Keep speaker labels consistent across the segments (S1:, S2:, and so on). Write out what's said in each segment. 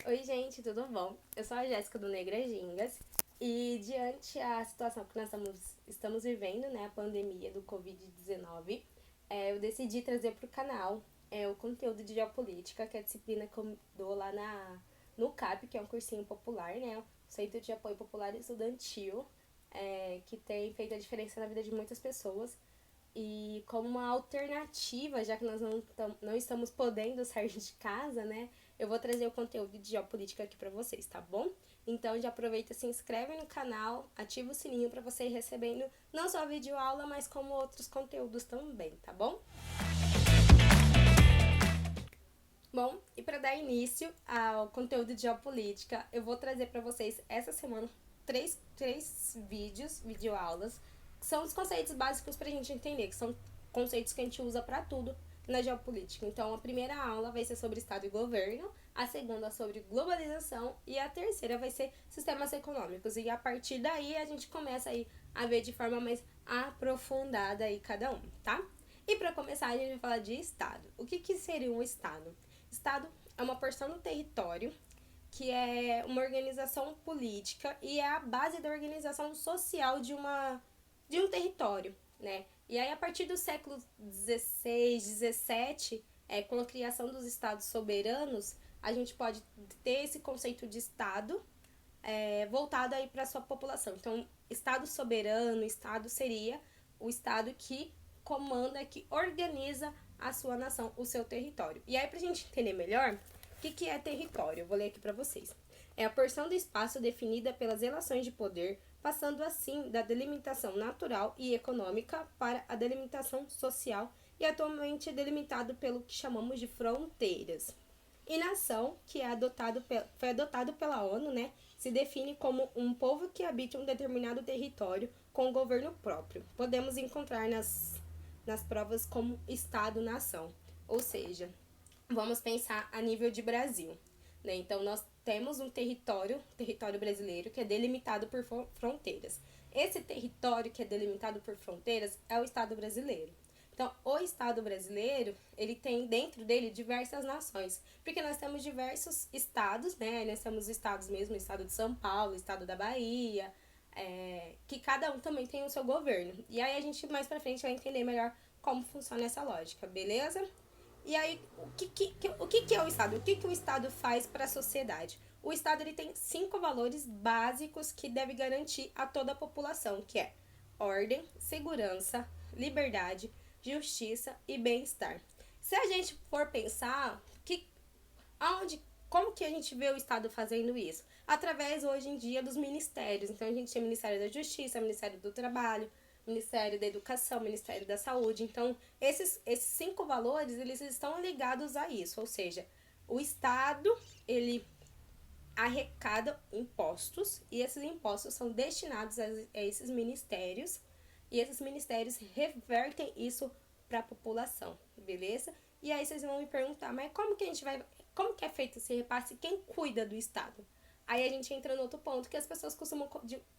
S1: Oi, gente, tudo bom? Eu sou a Jéssica do Negragingas e diante a situação que nós estamos vivendo, né, a pandemia do Covid-19, eu decidi trazer para o canal o conteúdo de geopolítica, que é a disciplina que eu dou lá no CAP, que é um cursinho popular, né, o Centro de Apoio Popular Estudantil, que tem feito a diferença na vida de muitas pessoas. E como uma alternativa, já que nós não estamos podendo sair de casa, né? Eu vou trazer o conteúdo de geopolítica aqui pra vocês, tá bom? Então já aproveita, se inscreve no canal, ativa o sininho pra você ir recebendo não só a videoaula, mas como outros conteúdos também, tá bom? Bom, e para dar início ao conteúdo de geopolítica, eu vou trazer para vocês essa semana três videoaulas, que são os conceitos básicos para a gente entender, que são conceitos que a gente usa para tudo na geopolítica. Então, a primeira aula vai ser sobre Estado e governo, a segunda sobre globalização e a terceira vai ser sistemas econômicos. E a partir daí a gente começa aí a ver de forma mais aprofundada aí cada um, tá? E para começar, a gente vai falar de Estado. O que seria um Estado? Estado é uma porção do território que é uma organização política e é a base da organização social de um território, né? E aí, a partir do século XVI, XVII, com a criação dos estados soberanos, a gente pode ter esse conceito de Estado voltado aí para a sua população. Então, Estado soberano, Estado seria o Estado que comanda, que organiza a sua nação, o seu território. E aí, pra gente entender melhor, o que é território? Eu vou ler aqui para vocês. É a porção do espaço definida pelas relações de poder, passando assim da delimitação natural e econômica para a delimitação social e atualmente é delimitado pelo que chamamos de fronteiras. E nação, que foi adotado pela ONU, né, se define como um povo que habita um determinado território com governo próprio. Podemos encontrar nas provas como Estado-nação. Ou seja, vamos pensar a nível de Brasil. Né? Então, nós temos um território brasileiro, que é delimitado por fronteiras. Esse território que é delimitado por fronteiras é o Estado brasileiro. Então, o Estado brasileiro, ele tem dentro dele diversas nações, porque nós temos diversos estados, né? Nós temos estados mesmo, o estado de São Paulo, o estado da Bahia, que cada um também tem o seu governo. E aí a gente mais pra frente vai entender melhor como funciona essa lógica, beleza? E aí, o que é o Estado? O que o Estado faz para a sociedade? O Estado ele tem 5 valores básicos que deve garantir a toda a população, que é ordem, segurança, liberdade, justiça e bem-estar. Se a gente for pensar como que a gente vê o Estado fazendo isso? Através, hoje em dia, dos ministérios. Então, a gente tem o Ministério da Justiça, Ministério do Trabalho, Ministério da Educação, Ministério da Saúde. Então, esses 5 valores, eles estão ligados a isso. Ou seja, o Estado, ele arrecada impostos e esses impostos são destinados a esses ministérios e esses ministérios revertem isso para a população, beleza? E aí vocês vão me perguntar, mas como que é feito esse repasse? Quem cuida do Estado? Aí a gente entra no outro ponto que as pessoas costumam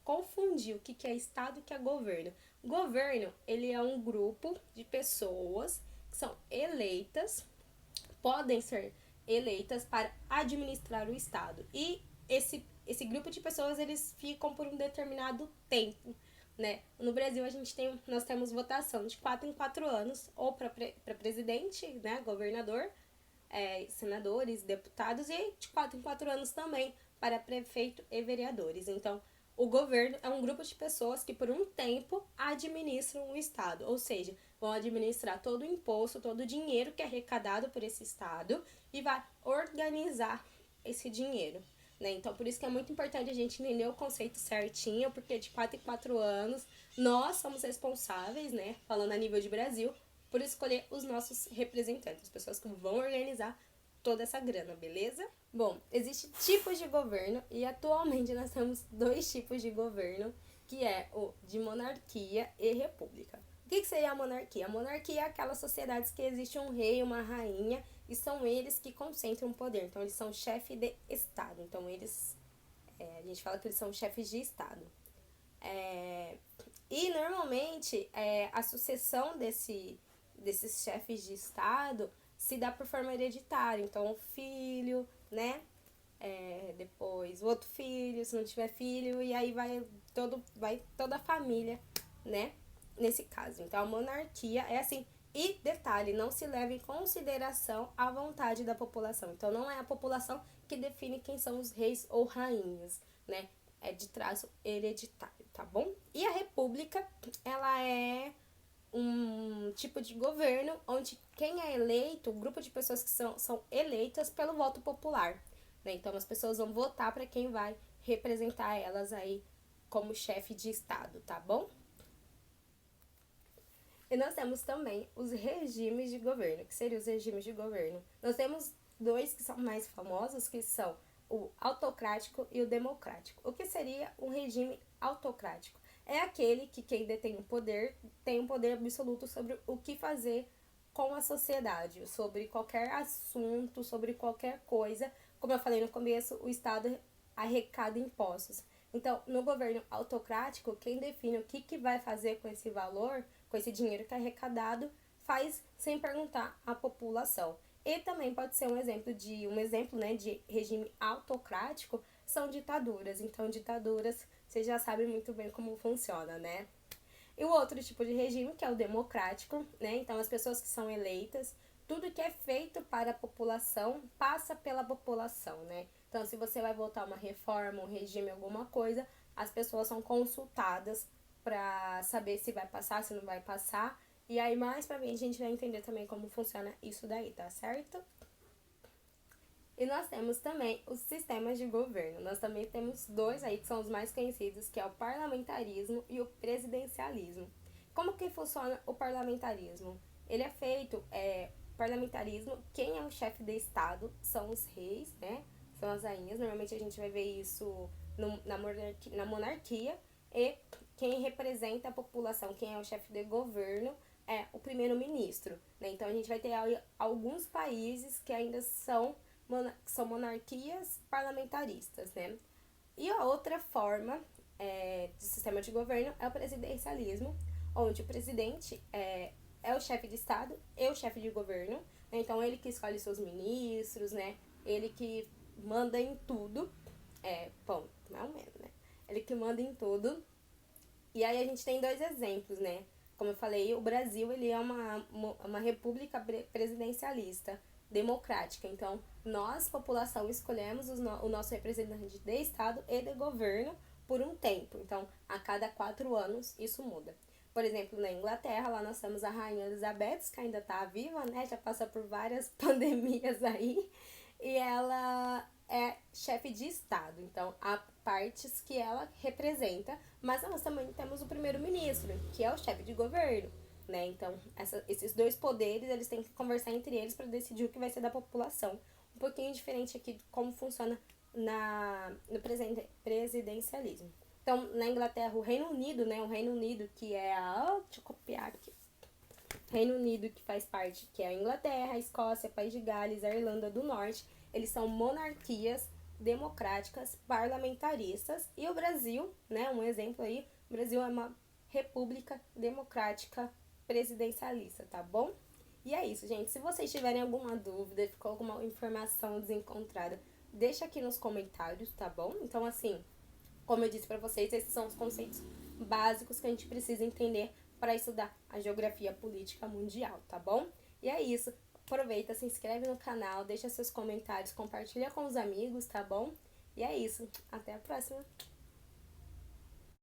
S1: confundir o que é Estado e o que é governo. Governo, ele é um grupo de pessoas que são eleitas, podem ser eleitas para administrar o Estado. E esse grupo de pessoas, eles ficam por um determinado tempo, né? No Brasil, nós temos votação de 4 em 4 anos, ou para presidente, né, governador, senadores, deputados, e de 4 em 4 anos também para prefeito e vereadores. Então, o governo é um grupo de pessoas que por um tempo administram o Estado, ou seja, vão administrar todo o imposto, todo o dinheiro que é arrecadado por esse Estado e vai organizar esse dinheiro. Né? Então, por isso que é muito importante a gente entender o conceito certinho, porque de 4 em 4 anos nós somos responsáveis, né, falando a nível de Brasil, por escolher os nossos representantes, as pessoas que vão organizar toda essa grana, beleza? Bom, existem tipos de governo e atualmente nós temos 2 tipos de governo, que é o de monarquia e república. O que seria a monarquia? A monarquia é aquelas sociedades que existe um rei, uma rainha, e são eles que concentram o poder. Então, eles são chefes de Estado. Então, a gente fala que eles são chefes de Estado. E, normalmente, a sucessão desses chefes de Estado se dá por forma hereditária. Então, o filho, né, depois o outro filho, se não tiver filho, e aí vai toda a família, né? Nesse caso. Então, a monarquia é assim. E detalhe, não se leva em consideração a vontade da população. Então, não é a população que define quem são os reis ou rainhas, né? É de traço hereditário, tá bom? E a república, ela é um tipo de governo onde quem é eleito, o grupo de pessoas que são eleitas pelo voto popular, né? Então, as pessoas vão votar para quem vai representar elas aí como chefe de estado, tá bom? E nós temos também os regimes de governo. Que seriam os regimes de governo? Nós temos dois que são mais famosos, que são o autocrático e o democrático. O que seria um regime autocrático? É aquele que quem detém o poder tem um poder absoluto sobre o que fazer com a sociedade, sobre qualquer assunto, sobre qualquer coisa. Como eu falei no começo, o Estado arrecada impostos. Então, no governo autocrático, quem define o que vai fazer com esse valor, com esse dinheiro que é arrecadado, faz sem perguntar à população. E também pode ser um exemplo, né, de regime autocrático, são ditaduras. Então, ditaduras, vocês já sabem muito bem como funciona, né? E o outro tipo de regime, que é o democrático, né? Então, as pessoas que são eleitas, tudo que é feito para a população passa pela população, né? Então, se você vai votar uma reforma, um regime, alguma coisa, as pessoas são consultadas para saber se vai passar, se não vai passar. E aí, mais pra frente, a gente vai entender também como funciona isso daí, tá certo? E nós temos também os sistemas de governo. Nós também temos dois aí que são os mais conhecidos, que é o parlamentarismo e o presidencialismo. Como que funciona o parlamentarismo? Ele é feito, parlamentarismo, quem é o chefe de estado são os reis, né? São as rainhas. Normalmente a gente vai ver isso na monarquia. E quem representa a população, quem é o chefe de governo, é o primeiro-ministro, né? Então a gente vai ter alguns países que ainda são monarquias parlamentaristas, né? E a outra forma de sistema de governo é o presidencialismo, onde o presidente é o chefe de estado e o chefe de governo, né? Então ele que escolhe seus ministros, né? Ele que manda em tudo, bom, mais ou menos, né? Ele que manda em tudo. E aí a gente tem dois exemplos, né? Como eu falei, o Brasil ele é uma república presidencialista, democrática. Então, nós, população, escolhemos o nosso representante de Estado e de governo por um tempo. Então, a cada 4 anos, isso muda. Por exemplo, na Inglaterra, lá nós temos a Rainha Elizabeth, que ainda está viva, né? Já passa por várias pandemias aí. E ela é chefe de Estado. Então, há partes que ela representa, mas nós também temos o primeiro-ministro, que é o chefe de governo, né? Então, esses dois poderes, eles têm que conversar entre eles para decidir o que vai ser da população. Um pouquinho diferente aqui de como funciona no presidencialismo. Então, na Inglaterra, o Reino Unido, né? O Reino Unido que é deixa eu copiar aqui. Reino Unido, que faz parte, que é a Inglaterra, a Escócia, País de Gales, a Irlanda do Norte, eles são monarquias democráticas, parlamentaristas. E o Brasil, né, um exemplo aí, o Brasil é uma república democrática presidencialista, tá bom? E é isso, gente. Se vocês tiverem alguma dúvida, ficou alguma informação desencontrada, deixa aqui nos comentários, tá bom? Então, assim, como eu disse pra vocês, esses são os conceitos básicos que a gente precisa entender para estudar a geografia política mundial, tá bom? E é isso. Aproveita, se inscreve no canal, deixa seus comentários, compartilha com os amigos, tá bom? E é isso. Até a próxima!